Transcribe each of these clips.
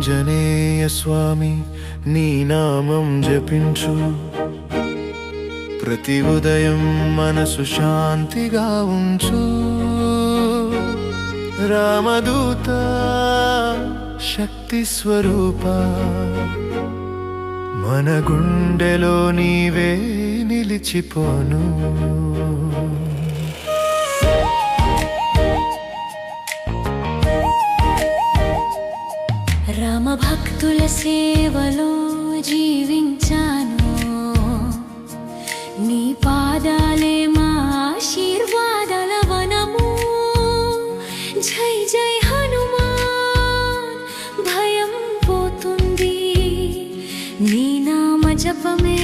ఆంజనేయ స్వామి నీ నామం జపించు, ప్రతి ఉదయం మనసు శాంతిగా ఉంచు. రామదూత శక్తి స్వరూప, మన గుండెలో నీవే నిలిచిపోను. రామ భక్తుల సేవలో జీవించాను, నీ పాదాలే మా ఆశీర్వాదాల వనము. జై జై హనుమాన్, భయం పోతుంది, నీ నామ జపమే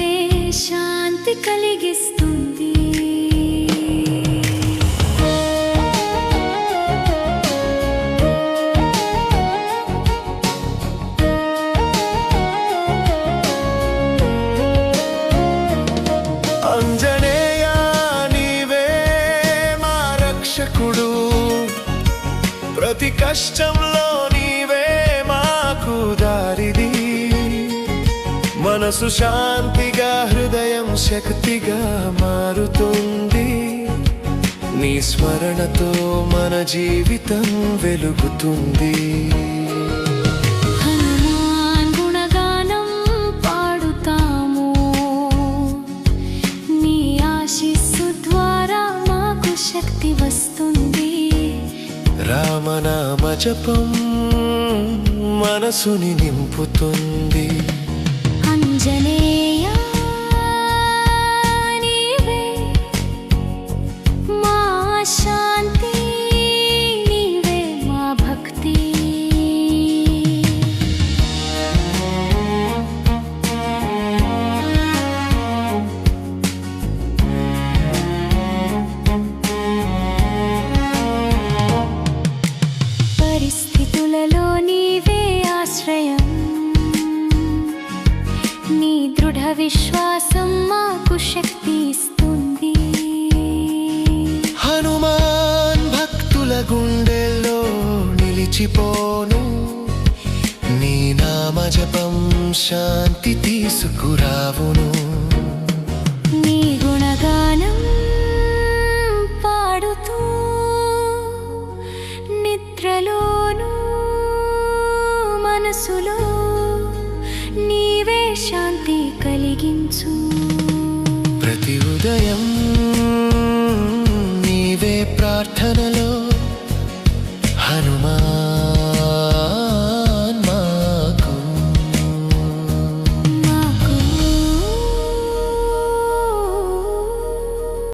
శాంతి కలిగిస్తుంది. ఆంజనేయ నీవే మా రక్షకుడు, ప్రతి కష్టంలో నీవే మాకు దారిది. మనసు శాంతిగా హృదయం శక్తిగా మారుతుంది, నీ స్మరణతో మన జీవితం వెలుగుతుంది. హనుమాన్ గుణగానం పాడుతాము, నీ ఆశీస్సు ద్వారా మాకు శక్తి వస్తుంది. రామనామ జపం మనసుని నింపుతుంది. ఆంజనేయ నీవే మా శాంతి, నీవే మా భక్తి. పరిస్థితులలో నీవే ఆశ్రయం, నీ దృఢ విశ్వాసం మాకు శక్తి ఇస్తుంది. హనుమాన్ భక్తుల గుండెల్లో నిలిచిపోను, నీ నామ జపం శాంతి తీసుకురావును. నీ గుణగానం పాడుతూ నిద్రలోను మనసులో నీవే శాంతి కలిగించు. ప్రతి ఉదయం